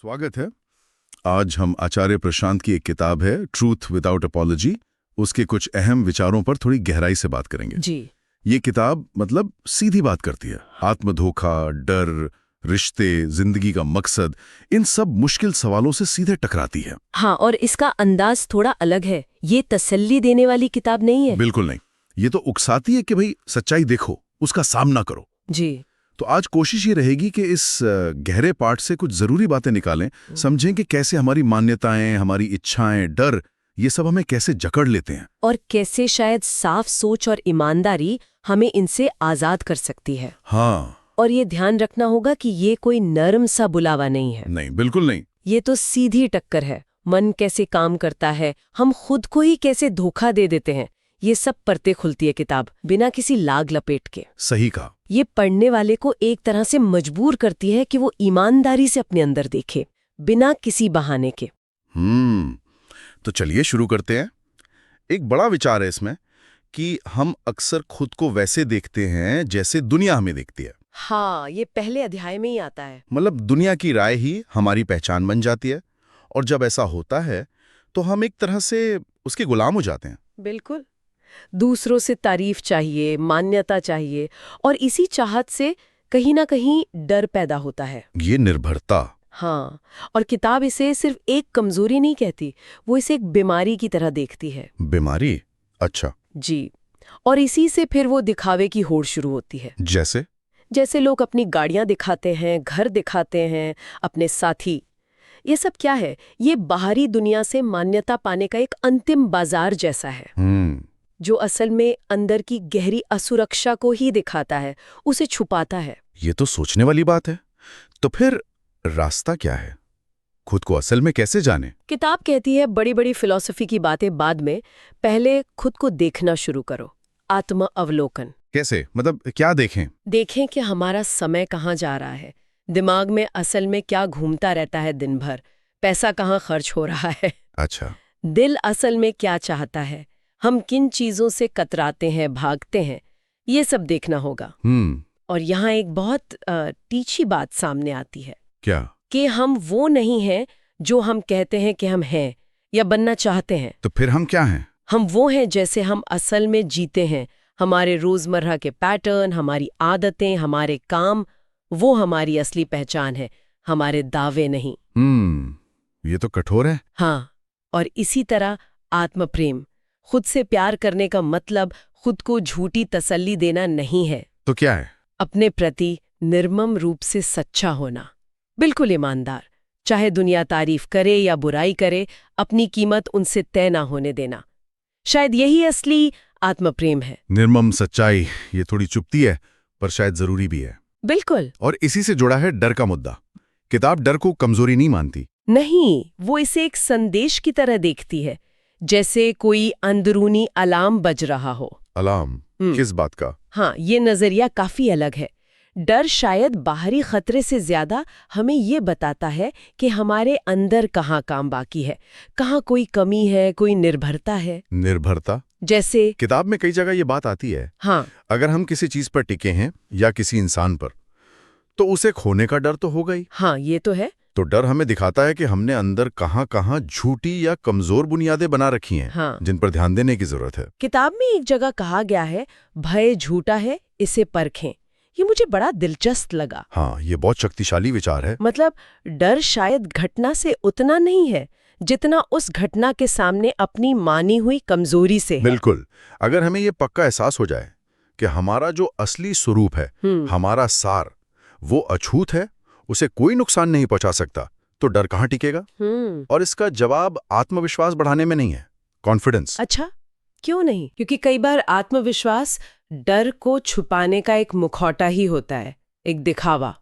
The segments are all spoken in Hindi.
स्वागत है। आज हम आचार्य प्रशांत की एक किताब है ट्रूथ विदाउट अपॉलॉजी, उसके कुछ अहम विचारों पर थोड़ी गहराई से बात करेंगे जी। ये किताब मतलब सीधी बात करती है। आत्मधोखा, डर, रिश्ते, जिंदगी का मकसद, इन सब मुश्किल सवालों से सीधे टकराती है। हाँ, और इसका अंदाज थोड़ा अलग है। ये तसल्ली देने वाली किताब नहीं है। बिल्कुल नहीं, ये तो उकसाती है कि भाई सच्चाई देखो, उसका सामना करो। जी। तो आज कोशिश ये रहेगी कि इस गहरे पाठ से कुछ जरूरी बातें निकालें, समझें कि कैसे हमारी मान्यताएं, हमारी इच्छाएं, डर, ये सब हमें कैसे जकड़ लेते हैं और कैसे शायद साफ सोच और ईमानदारी हमें इनसे आजाद कर सकती है। हाँ, और ये ध्यान रखना होगा कि ये कोई नरम सा बुलावा नहीं है। नहीं, बिल्कुल नहीं। ये तो सीधी टक्कर है। मन कैसे काम करता है, हम खुद को ही कैसे धोखा दे देते हैं, ये सब परते खुलती है किताब, बिना किसी लाग लपेट के। सही कहा। ये पढ़ने वाले को एक तरह से मजबूर करती है कि वो ईमानदारी से अपने अंदर देखे, बिना किसी बहाने के। तो चलिए शुरू करते हैं। एक बड़ा विचार है इसमें कि हम अक्सर खुद को वैसे देखते हैं जैसे दुनिया हमें देखती है। हाँ, ये पहले अध्याय में ही आता है। मतलब दुनिया की राय ही हमारी पहचान बन जाती है, और जब ऐसा होता है तो हम एक तरह से उसके गुलाम हो जाते हैं। बिल्कुल। दूसरों से तारीफ चाहिए, मान्यता चाहिए, और इसी चाहत से कहीं ना कहीं डर पैदा होता है। ये निर्भरता। हाँ, और किताब इसे सिर्फ एक कमजोरी नहीं कहती, वो इसे एक बीमारी की तरह देखती है। बीमारी? अच्छा। जी। और इसी से फिर वो दिखावे की होड़ शुरू होती है। जैसे लोग अपनी गाड़ियां दिखाते हैं, घर दिखाते हैं, अपने साथी। ये सब क्या है? ये बाहरी दुनिया से मान्यता पाने का एक अंतिम बाजार जैसा है, जो असल में अंदर की गहरी असुरक्षा को ही दिखाता है, उसे छुपाता है। ये तो सोचने वाली बात है। तो फिर रास्ता क्या है? खुद को असल में कैसे जाने? किताब कहती है बड़ी बड़ी फिलॉसफी की बातें बाद में, पहले खुद को देखना शुरू करो। आत्म अवलोकन। कैसे? मतलब क्या देखें? देखें कि हमारा समय कहाँ जा रहा है, दिमाग में असल में क्या घूमता रहता है दिन भर, पैसा कहाँ खर्च हो रहा है। अच्छा। दिल असल में क्या चाहता है, हम किन चीजों से कतराते हैं, भागते हैं, ये सब देखना होगा। और यहाँ एक बहुत तीखी बात सामने आती है। क्या? कि हम वो नहीं हैं जो हम कहते हैं कि हम हैं या बनना चाहते हैं। तो फिर हम क्या हैं? हम वो हैं जैसे हम असल में जीते हैं। हमारे रोजमर्रा के पैटर्न, हमारी आदतें, हमारे काम, वो हमारी असली पहचान है, हमारे दावे नहीं। ये तो कठोर है। हाँ, और इसी तरह आत्मप्रेम, खुद से प्यार करने का मतलब खुद को झूठी तसल्ली देना नहीं है। तो क्या है? अपने प्रति निर्मम रूप से सच्चा होना, बिल्कुल ईमानदार, चाहे दुनिया तारीफ करे या बुराई करे, अपनी कीमत उनसे तय ना होने देना। शायद यही असली आत्मप्रेम है। निर्मम सच्चाई, ये थोड़ी चुभती है पर शायद जरूरी भी है। बिल्कुल। और इसी से जुड़ा है डर का मुद्दा। किताब डर को कमजोरी नहीं मानती। नहीं, वो इसे एक संदेश की तरह देखती है, जैसे कोई अंदरूनी अलार्म बज रहा हो। अलार्म? किस बात का? हाँ, ये नजरिया काफी अलग है। डर शायद बाहरी खतरे से ज्यादा हमें ये बताता है कि हमारे अंदर कहाँ काम बाकी है, कहाँ कोई कमी है, कोई निर्भरता है। निर्भरता? जैसे किताब में कई जगह ये बात आती है। हाँ, अगर हम किसी चीज पर टिके हैं या किसी इंसान पर, तो उसे खोने का डर तो होगा ही। हाँ, ये तो है। तो डर हमें दिखाता है कि हमने अंदर कहाँ-कहाँ झूठी या कमजोर बुनियादें बना रखी हैं, हाँ, जिन पर ध्यान देने की जरूरत है। किताब में एक जगह कहा गया है, भय झूठा है, इसे परखें। ये मुझे बड़ा दिलचस्प लगा। हाँ, ये बहुत शक्तिशाली विचार है। मतलब डर शायद घटना से उतना नहीं है जितना उस घटना के सामने अपनी मानी हुई कमजोरी से है। बिल्कुल। अगर हमें ये पक्का एहसास हो जाए कि हमारा जो असली स्वरूप है, हमारा सार, वो अछूत है, उसे कोई नुकसान नहीं पहुंचा सकता, तो डर कहाँ टिकेगा? और इसका जवाब आत्मविश्वास बढ़ाने में नहीं है, कॉन्फिडेंस। अच्छा, क्यों नहीं? क्योंकि कई बार आत्मविश्वास डर को छुपाने का एक मुखौटा ही होता है, एक दिखावा।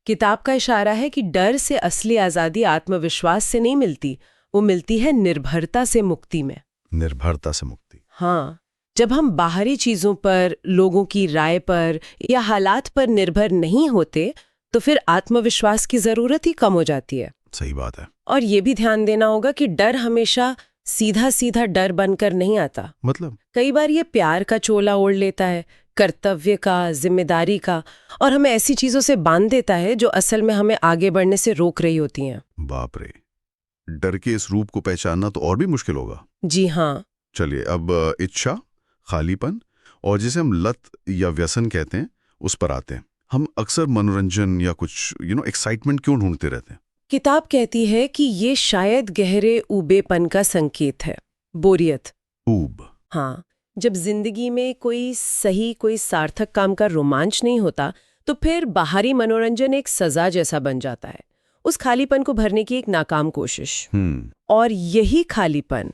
किताब का इशारा है कि डर से असली आजादी आत्मविश्वास से नहीं मिलती, वो मिलती है निर्भरता से मुक्ति में। निर्भरता से मुक्ति? हाँ, जब हम बाहरी चीजों पर, लोगों की राय पर या हालात पर निर्भर नहीं होते, तो फिर आत्मविश्वास की जरूरत ही कम हो जाती है। सही बात है। और ये भी ध्यान देना होगा कि डर हमेशा सीधा सीधा डर बनकर नहीं आता। मतलब? कई बार ये प्यार का चोला ओढ़ लेता है, कर्तव्य का, जिम्मेदारी का, और हमें ऐसी चीजों से बांध देता है जो असल में हमें आगे बढ़ने से रोक रही होती हैं। बाप रे, डर के इस रूप को पहचानना तो और भी मुश्किल होगा। जी हाँ। चलिए, अब इच्छा, खालीपन और जिसे हम लत या व्यसन कहते हैं उस पर आते हैं। हम अक्सर मनोरंजन या कुछ एक्साइटमेंट क्यों ढूंढते रहते हैं? किताब कहती है कि ये शायद गहरे ऊबेपन का संकेत है। बोरियत। ऊब। हाँ, जब जिंदगी में कोई सार्थक काम का रोमांच नहीं होता तो फिर बाहरी मनोरंजन एक सजा जैसा बन जाता है, उस खालीपन को भरने की एक नाकाम कोशिश। और यही खालीपन,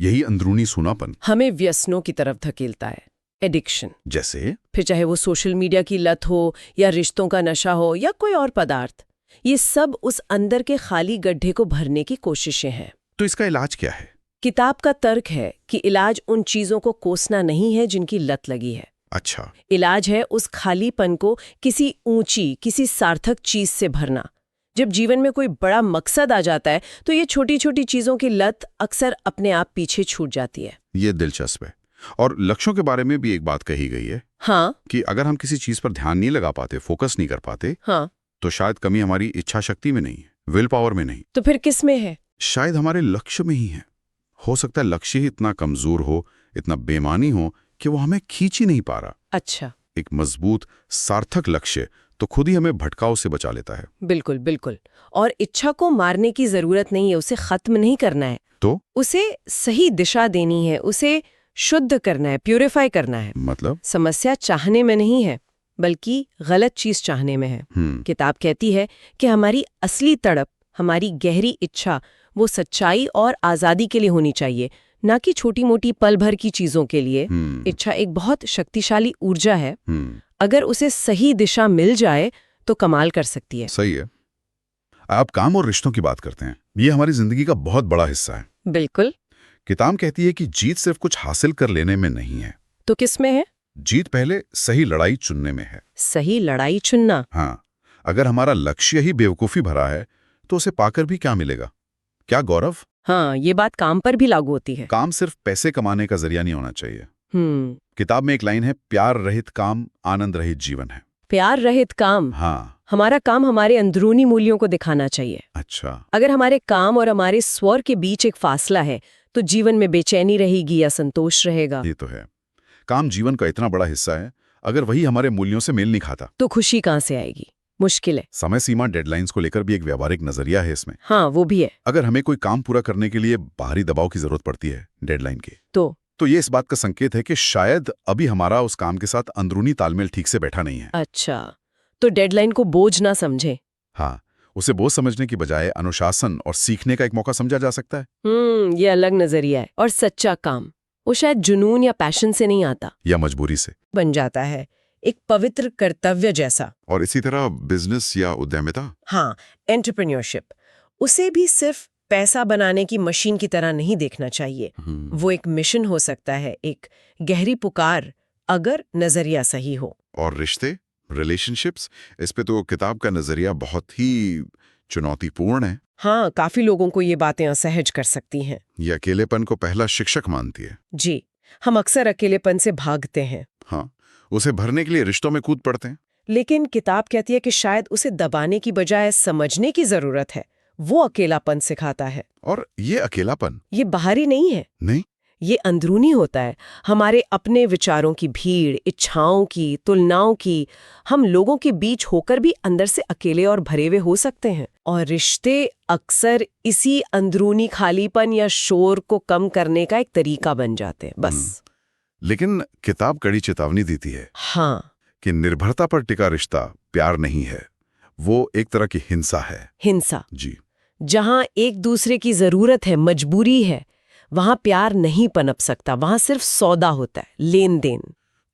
यही अंदरूनी सूनापन हमें व्यसनों की तरफ धकेलता है। एडिक्शन। जैसे? फिर चाहे वो सोशल मीडिया की लत हो या रिश्तों का नशा हो या कोई और पदार्थ, ये सब उस अंदर के खाली गड्ढे को भरने की कोशिशें हैं। तो इसका इलाज क्या है? किताब का तर्क है कि इलाज उन चीजों को कोसना नहीं है जिनकी लत लगी है। अच्छा। इलाज है उस खालीपन को किसी ऊंची, किसी सार्थक चीज से भरना। जब जीवन में कोई बड़ा मकसद आ जाता है तो ये छोटी छोटी चीजों की लत अक्सर अपने आप पीछे छूट जाती है। ये दिलचस्प है। और लक्ष्यों के बारे में भी एक बात कही गई है। हाँ, कि अगर हम किसी चीज पर ध्यान नहीं लगा पाते, फोकस नहीं कर पाते, हाँ, तो शायद कमी हमारी इच्छा शक्ति में नहीं है, विल पावर में नहीं। तो फिर किस में है? शायद हमारे लक्ष्य में ही है। हो सकता है लक्ष्य ही इतना कमजोर हो, इतना बेमानी हो कि वो हमें खींच ही नहीं पा रहा। अच्छा। एक मजबूत सार्थक लक्ष्य तो खुद ही हमें भटकाव से बचा लेता है। बिल्कुल बिल्कुल। और इच्छा को मारने की जरूरत नहीं है, उसे खत्म नहीं करना है, तो उसे सही दिशा देनी है, उसे शुद्ध करना है, प्यूरिफाई करना है। मतलब समस्या चाहने में नहीं है, बल्कि गलत चीज चाहने में है। किताब कहती है कि हमारी असली तड़प, हमारी गहरी इच्छा वो सच्चाई और आजादी के लिए होनी चाहिए, ना कि छोटी मोटी पल भर की चीजों के लिए। इच्छा एक बहुत शक्तिशाली ऊर्जा है। अगर उसे सही दिशा मिल जाए तो कमाल कर सकती है। सही है। आप काम और रिश्तों की बात करते हैं, ये हमारी जिंदगी का बहुत बड़ा हिस्सा है। बिल्कुल। किताब कहती है कि जीत सिर्फ कुछ हासिल कर लेने में नहीं है। तो किस में है? जीत पहले सही लड़ाई चुनने में है। सही लड़ाई चुनना? हाँ, अगर हमारा लक्ष्य ही बेवकूफी भरा है तो उसे पाकर भी क्या मिलेगा? क्या गौरव? हाँ, ये बात काम पर भी लागू होती है। काम सिर्फ पैसे कमाने का जरिया नहीं होना चाहिए। किताब में एक लाइन है, प्यार रहित काम आनंद रहित जीवन है। प्यार रहित काम? हाँ। हमारा काम हमारे अंदरूनी मूल्यों को दिखाना चाहिए। अच्छा। अगर हमारे काम और हमारे स्वर के बीच एक फासला है तो जीवन में बेचैनी रहेगी या संतोष रहेगा? ये तो है। काम जीवन का इतना बड़ा हिस्सा है, अगर वही हमारे मूल्यों से मेल नहीं खाता तो खुशी कहाँ से आएगी? मुश्किल है। समय सीमा, डेडलाइंस को लेकर भी एक व्यावहारिक नजरिया है इसमें। हाँ, वो भी है। अगर हमें कोई काम पूरा करने के लिए बाहरी दबाव की जरूरत पड़ती है, डेडलाइन की, तो ये इस बात का संकेत है कि शायद अभी हमारा उस काम के साथ अंदरूनी तालमेल ठीक से बैठा नहीं है। अच्छा, तो डेडलाइन को बोझ ना समझे। हाँ, उसे बोझ समझने की बजाय अनुशासन और सीखने का एक मौका समझा जा सकता है। ये अलग नजरिया है। और सच्चा काम वो शायद जुनून या पैशन से नहीं आता, या मजबूरी से बन जाता है, एक पवित्र कर्तव्य जैसा। और इसी तरह बिजनेस या उद्यमिता, हाँ, एंटरप्रेन्योरशिप, उसे भी सिर्फ पैसा बनाने की मशीन की तरह नहीं देखना चाहिए। वो एक मिशन हो सकता है, एक गहरी पुकार, अगर नजरिया सही हो। और रिश्ते, रिलेशनशिप्स, इस पे तो किताब का नजरिया बहुत ही चुनौतीपूर्ण है। हाँ, काफी लोगों को ये बातें असहज कर सकती हैं। ये अकेलेपन को पहला शिक्षक मानती है। जी, हम अक्सर अकेलेपन से भागते हैं। हाँ, उसे भरने के लिए रिश्तों में कूद पड़ते हैं। लेकिन किताब कहती है कि शायद उसे दबाने की बजाय समझने की जरूरत है। वो अकेलापन सिखाता है। और ये अकेलापन, ये बाहरी नहीं है, नहीं, ये अंदरूनी होता है। हमारे अपने विचारों की भीड़, इच्छाओं की, तुलनाओं की, हम लोगों के बीच होकर भी अंदर से अकेले और भरे हुए हो सकते हैं। और रिश्ते अक्सर इसी अंदरूनी खालीपन या शोर को कम करने का एक तरीका बन जाते हैं, बस। लेकिन किताब कड़ी चेतावनी देती है। हाँ, कि निर्भरता पर टिका रिश्ता प्यार नहीं है, वो एक तरह की हिंसा है। हिंसा। जी। जहां एक दूसरे की जरूरत है, मजबूरी है, वहां प्यार नहीं पनप सकता, वहां सिर्फ सौदा होता है, लेन देन।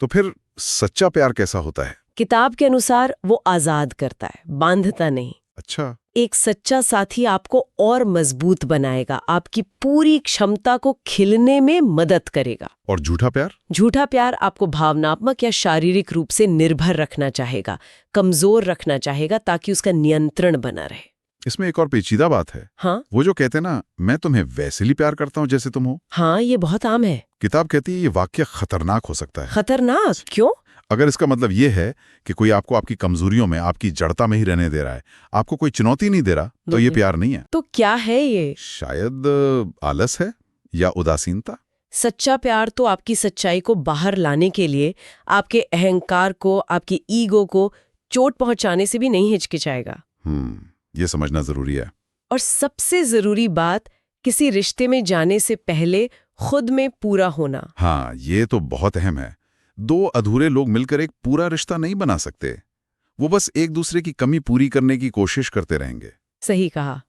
तो फिर सच्चा प्यार कैसा होता है? किताब के अनुसार वो आजाद करता है, बांधता नहीं। अच्छा। एक सच्चा साथी आपको और मजबूत बनाएगा, आपकी पूरी क्षमता को खिलने में मदद करेगा। और झूठा प्यार? झूठा प्यार आपको भावनात्मक या शारीरिक रूप से निर्भर रखना चाहेगा, कमजोर रखना चाहेगा, ताकि उसका नियंत्रण बना रहे। इसमें एक और पेचीदा बात है। हाँ वो जो कहते हैं ना, मैं तुम्हें वैसे ही प्यार करता हूँ जैसे तुम हो। हाँ, ये बहुत आम है। किताब कहती है ये वाक्य खतरनाक हो सकता है। खतरनाक क्यों? अगर इसका मतलब ये है कि कोई आपको आपकी कमजोरियों में, आपकी जड़ता में ही रहने दे रहा है, आपको कोई चुनौती नहीं दे रहा, तो ये प्यार नहीं है। तो क्या है ये? शायद आलस है या उदासीनता। सच्चा प्यार तो आपकी सच्चाई को बाहर लाने के लिए आपके अहंकार को, आपकी ईगो को चोट पहुंचाने से भी नहीं हिचकिचाएगा। ये समझना जरूरी है। और सबसे जरूरी बात, किसी रिश्ते में जाने से पहले खुद में पूरा होना। हाँ, ये तो बहुत अहम है। दो अधूरे लोग मिलकर एक पूरा रिश्ता नहीं बना सकते। वो बस एक दूसरे की कमी पूरी करने की कोशिश करते रहेंगे। सही कहा।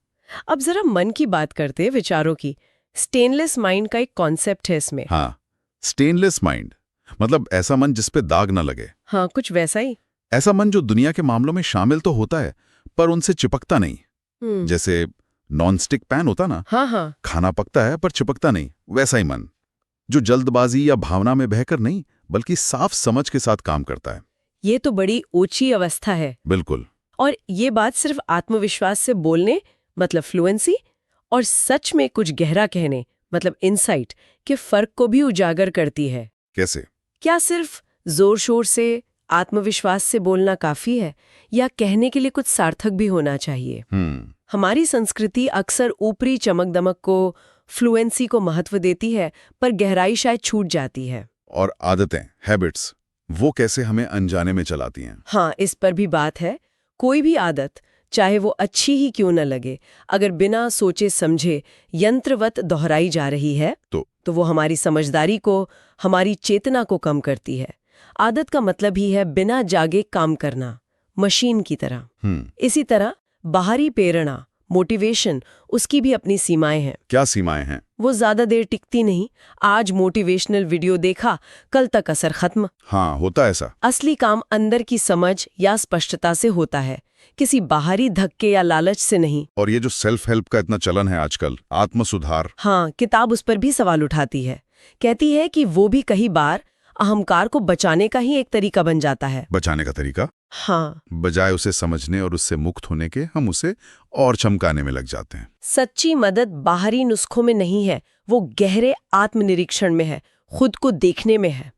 अब जरा मन की बात करते हैं, विचारों की। स्टेनलेस माइंड का एक कॉन्सेप्ट है इसमें। हाँ, स्टेनलेस माइंड मतलब ऐसा मन जिस पे दाग न लगे। हाँ, कुछ वैसा ही। ऐसा मन जो दुनिया के मामलों में शामिल तो होता है पर उनसे चिपकता नहीं। जैसे नॉन स्टिक पैन होता ना, हाँ, खाना पकता है पर चिपकता नहीं, वैसा ही मन, जो जल्दबाजी या भावना में बहकर नहीं बल्कि साफ समझ के साथ काम करता है। ये तो बड़ी ऊंची अवस्था है। बिल्कुल। और ये बात सिर्फ आत्मविश्वास से बोलने मतलब फ्लुएंसी, और सच में कुछ गहरा कहने मतलब इनसाइट के फर्क को भी उजागर करती है। कैसे? क्या सिर्फ जोर शोर से, आत्मविश्वास से बोलना काफी है, या कहने के लिए कुछ सार्थक भी होना चाहिए? हमारी संस्कृति अक्सर ऊपरी चमक दमक को, फ्लुएंसी को महत्व देती है, पर गहराई शायद छूट जाती है। और आदतें, हैबिट्स, वो कैसे हमें अनजाने में चलाती हैं। हाँ, इस पर भी बात है। कोई भी आदत, चाहे वो अच्छी ही क्यों न लगे, अगर बिना सोचे समझे यंत्रवत दोहराई जा रही है तो वो हमारी समझदारी को, हमारी चेतना को कम करती है। आदत का मतलब ही है बिना जागे काम करना, मशीन की तरह। इसी तरह बाहरी प्रेरणा, मोटिवेशन, उसकी भी अपनी सीमाएं हैं। क्या सीमाएं हैं? वो ज्यादा देर टिकती नहीं। आज मोटिवेशनल वीडियो देखा, कल तक असर खत्म। हाँ, होता ऐसा। असली काम अंदर की समझ या स्पष्टता से होता है, किसी बाहरी धक्के या लालच से नहीं। और ये जो सेल्फ हेल्प का इतना चलन है आजकल, आत्म सुधार, हाँ, किताब उस पर भी सवाल उठाती है। कहती है कि वो भी कई बार अहंकार को बचाने का ही एक तरीका बन जाता है। बचाने का तरीका? हाँ, बजाय उसे समझने और उससे मुक्त होने के, हम उसे और चमकाने में लग जाते हैं। सच्ची मदद बाहरी नुस्खों में नहीं है, वो गहरे आत्मनिरीक्षण में है, खुद को देखने में है।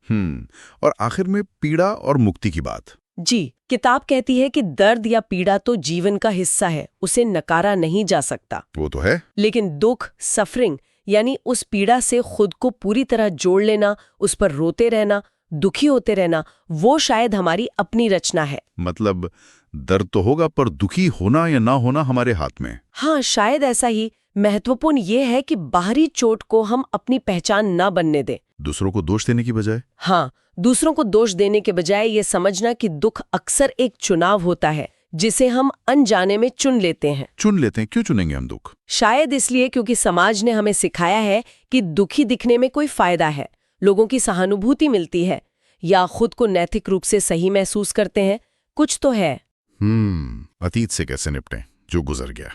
और आखिर में पीड़ा और मुक्ति की बात। जी, किताब कहती है कि दर्द या पीड़ा तो जीवन का हिस्सा है, उसे नकारा नहीं जा सकता। वो तो है। लेकिन दुख, सफरिंग, यानी उस पीड़ा से खुद को पूरी तरह जोड़ लेना, उस पर रोते रहना, दुखी होते रहना, वो शायद हमारी अपनी रचना है। मतलब दर्द तो होगा पर दुखी होना या ना होना हमारे हाथ में। हाँ, शायद ऐसा ही। महत्वपूर्ण ये है कि बाहरी चोट को हम अपनी पहचान ना बनने दें। दूसरों को दोष देने की बजाय? हाँ, दूसरों को दोष देने के बजाय ये समझना कि दुख अक्सर एक चुनाव होता है, जिसे हम अनजाने में चुन लेते हैं। चुन लेते हैं? क्यों चुनेंगे हम दुख? शायद इसलिए क्योंकि समाज ने हमें सिखाया है कि दुखी दिखने में कोई फायदा है, लोगों की सहानुभूति मिलती है, या खुद को नैतिक रूप से सही महसूस करते हैं। कुछ तो है। अतीत से कैसे निपटें जो गुजर गया?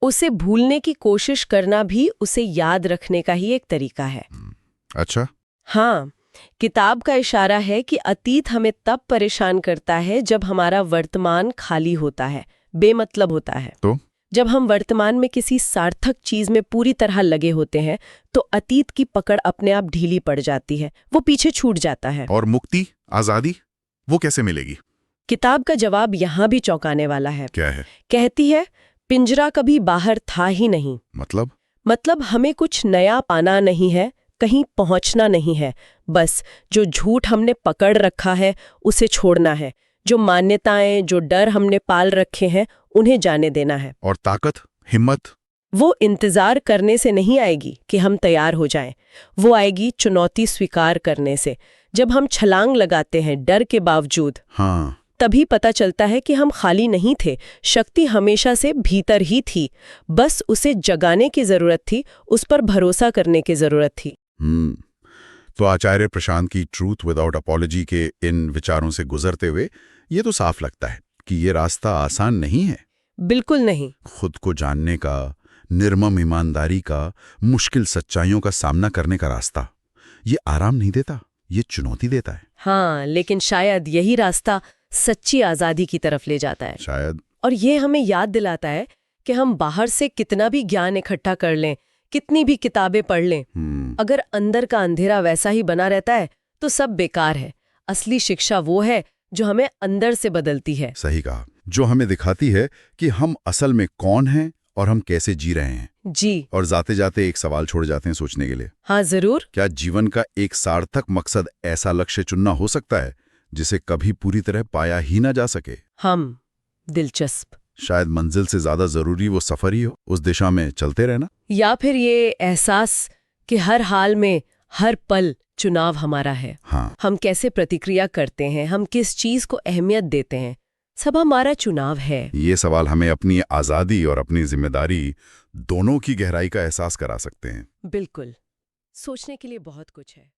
उसे भूलने की कोशिश करना भी उसे याद रखने का ही एक तरीका है। अच्छा। हाँ, किताब का इशारा है कि अतीत हमें तब परेशान करता है जब हमारा वर्तमान खाली होता है, बेमतलब होता है। तो जब हम वर्तमान में किसी सार्थक चीज में पूरी तरह लगे होते हैं तो अतीत की पकड़ अपने आप ढीली पड़ जाती है, वो पीछे छूट जाता है। और मुक्ति, आजादी, वो कैसे मिलेगी? किताब का जवाब यहाँ भी चौंकाने वाला है। क्या है? कहती है, पिंजरा कभी बाहर था ही नहीं। मतलब हमें कुछ नया पाना नहीं है, कहीं पहुंचना नहीं है, बस जो झूठ हमने पकड़ रखा है उसे छोड़ना है, जो मान्यताएं, जो डर हमने पाल रखे हैं उन्हें जाने देना है। और ताकत, हिम्मत? वो इंतजार करने से नहीं आएगी कि हम तैयार हो जाएं, वो आएगी चुनौती स्वीकार करने से। जब हम छलांग लगाते हैं डर के बावजूद, हाँ, तभी पता चलता है कि हम खाली नहीं थे, शक्ति हमेशा से भीतर ही थी, बस उसे जगाने की जरूरत थी, उस पर भरोसा करने की जरूरत थी। तो आचार्य प्रशांत की ट्रूथ विदाउट अपॉलॉजी के इन विचारों से गुजरते हुए ये तो साफ लगता है कि ये रास्ता आसान नहीं है। बिल्कुल नहीं। खुद को जानने का, निर्मम ईमानदारी का, मुश्किल सच्चाइयों का सामना करने का रास्ता, ये आराम नहीं देता, ये चुनौती देता है। हाँ, लेकिन शायद यही रास्ता सच्ची आजादी की तरफ ले जाता है। शायद। और ये हमें याद दिलाता है कि हम बाहर से कितना भी ज्ञान इकट्ठा कर लें, कितनी भी किताबें पढ़ लें, अगर अंदर का अंधेरा वैसा ही बना रहता है तो सब बेकार है। असली शिक्षा वो है जो हमें अंदर से बदलती है। सही कहा, जो हमें दिखाती है कि हम असल में कौन हैं और हम कैसे जी रहे हैं। जी। और जाते जाते एक सवाल छोड़ जाते हैं सोचने के लिए। हाँ जरूर। क्या जीवन का एक सार्थक मकसद ऐसा लक्ष्य चुनना हो सकता है जिसे कभी पूरी तरह पाया ही ना जा सके? हम दिलचस्प। शायद मंजिल से ज्यादा जरूरी वो सफर ही हो, उस दिशा में चलते रहना। या फिर ये एहसास कि हर हाल में, हर पल चुनाव हमारा है। हाँ। हम कैसे प्रतिक्रिया करते हैं, हम किस चीज को अहमियत देते हैं, सब हमारा चुनाव है। ये सवाल हमें अपनी आजादी और अपनी जिम्मेदारी दोनों की गहराई का एहसास करा सकते हैं। बिल्कुल। सोचने के लिए बहुत कुछ है।